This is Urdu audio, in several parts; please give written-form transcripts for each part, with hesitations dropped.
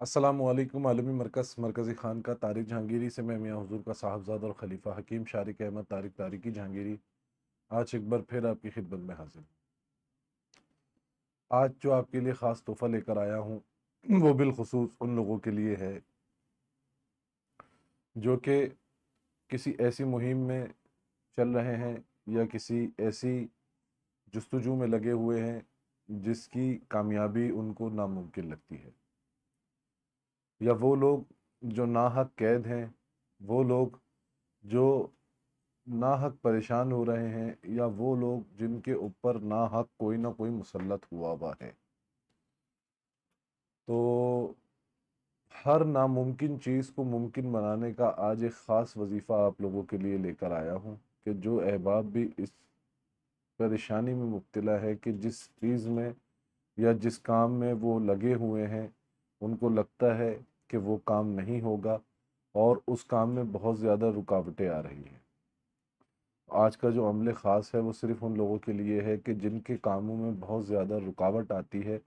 السلام علیکم۔ عالمی مرکز مرکزی خان کا طارق جہانگیری سے میں میاں حضور کا صاحبزاد اور خلیفہ حکیم شارق احمد طارق طارقی جہانگیری آج ایک بار پھر آپ کی خدمت میں حاضر ہوں۔ آج جو آپ کے لیے خاص تحفہ لے کر آیا ہوں وہ بالخصوص ان لوگوں کے لیے ہے جو کہ کسی ایسی مہم میں چل رہے ہیں یا کسی ایسی جستجو میں لگے ہوئے ہیں جس کی کامیابی ان کو ناممکن لگتی ہے، یا وہ لوگ جو ناحق قید ہیں، وہ لوگ جو ناحق پریشان ہو رہے ہیں، یا وہ لوگ جن کے اوپر ناحق کوئی نہ کوئی مسلط ہوا ہے۔ تو ہر ناممکن چیز کو ممکن بنانے کا آج ایک خاص وظیفہ آپ لوگوں کے لیے لے کر آیا ہوں کہ جو احباب بھی اس پریشانی میں مبتلا ہے کہ جس چیز میں یا جس کام میں وہ لگے ہوئے ہیں ان کو لگتا ہے کہ وہ کام نہیں ہوگا اور اس کام میں بہت زیادہ رکاوٹیں آ رہی ہیں۔ آج کا جو عمل خاص ہے وہ صرف ان لوگوں کے لیے ہے کہ جن کے کاموں میں بہت زیادہ رکاوٹ آتی ہے،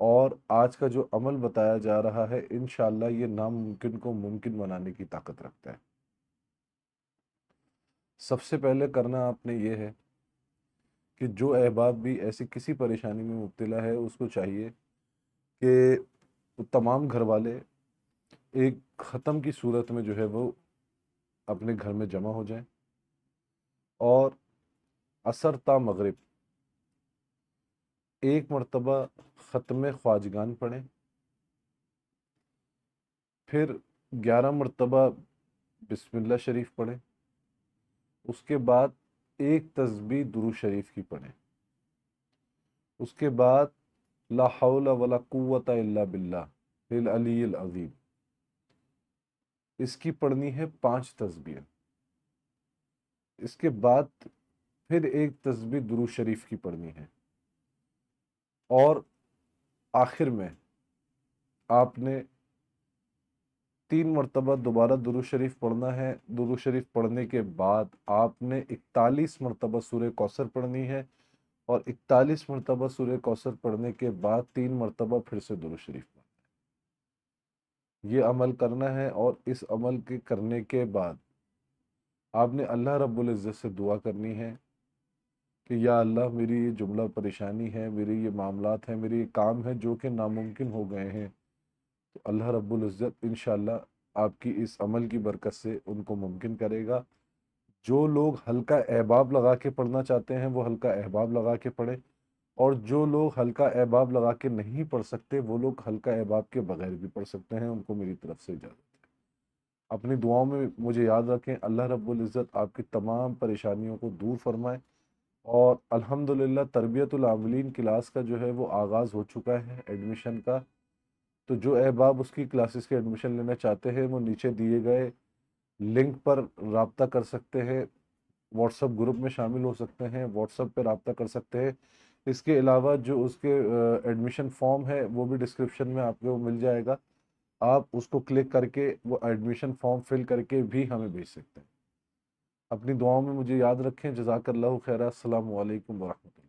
اور آج کا جو عمل بتایا جا رہا ہے انشاءاللہ یہ ناممکن کو ممکن بنانے کی طاقت رکھتا ہے۔ سب سے پہلے کرنا آپ نے یہ ہے کہ جو احباب بھی ایسی کسی پریشانی میں مبتلا ہے اس کو چاہیے کہ تمام گھر والے ایک ختم کی صورت میں جو ہے وہ اپنے گھر میں جمع ہو جائیں اور عصر تا مغرب ایک مرتبہ ختم خواجگان پڑھیں، پھر 11 مرتبہ بسم اللہ شریف پڑھیں، اس کے بعد ایک تسبیح درود شریف کی پڑھیں، اس کے بعد لا حول ولا قوت الا باللہ العلی العظیم اس کی پڑھنی ہے 5 تسبیح، اس کے بعد پھر ایک تسبیح درود شریف کی پڑھنی ہے، اور آخر میں آپ نے 3 مرتبہ دوبارہ درود شریف پڑھنا ہے۔ درود شریف پڑھنے کے بعد آپ نے 41 مرتبہ سورہ کوثر پڑھنی ہے، اور 41 مرتبہ سورہ کوثر پڑھنے کے بعد 3 مرتبہ پھر سے درود شریف پڑھنا ہے۔ یہ عمل کرنا ہے، اور اس عمل کے کرنے کے بعد آپ نے اللہ رب العزت سے دعا کرنی ہے کہ یا اللہ میری یہ جملہ پریشانی ہے، میری یہ معاملات ہیں، میری یہ کام ہے جو کہ ناممکن ہو گئے ہیں، تو اللہ رب العزت انشاءاللہ آپ کی اس عمل کی برکت سے ان کو ممکن کرے گا۔ جو لوگ ہلکا احباب لگا کے پڑھنا چاہتے ہیں وہ ہلکا احباب لگا کے پڑھیں، اور جو لوگ ہلکا احباب لگا کے نہیں پڑھ سکتے وہ لوگ ہلکا احباب کے بغیر بھی پڑھ سکتے ہیں، ان کو میری طرف سے اجازت ہے۔ اپنی دعاؤں میں مجھے یاد رکھیں، اللہ رب العزت آپ کی تمام پریشانیوں کو دور فرمائے، اور الحمدللہ تربیت العاملین کلاس کا جو ہے وہ آغاز ہو چکا ہے ایڈمیشن کا۔ تو جو احباب اس کی کلاسز کے ایڈمیشن لینا چاہتے ہیں وہ نیچے دیے گئے لنک پر رابطہ کر سکتے ہیں، واٹس ایپ گروپ میں شامل ہو سکتے ہیں، واٹس ایپ پہ رابطہ کر سکتے ہیں۔ اس کے علاوہ جو اس کے ایڈمیشن فارم ہے وہ بھی ڈسکرپشن میں آپ کو مل جائے گا، آپ اس کو کلک کر کے وہ ایڈمیشن فارم فل کر کے بھی ہمیں بھیج سکتے ہیں۔ اپنی دعاؤں میں مجھے یاد رکھیں۔ جزاک اللہ خیرہ۔ السلام علیکم ورحمۃ اللہ۔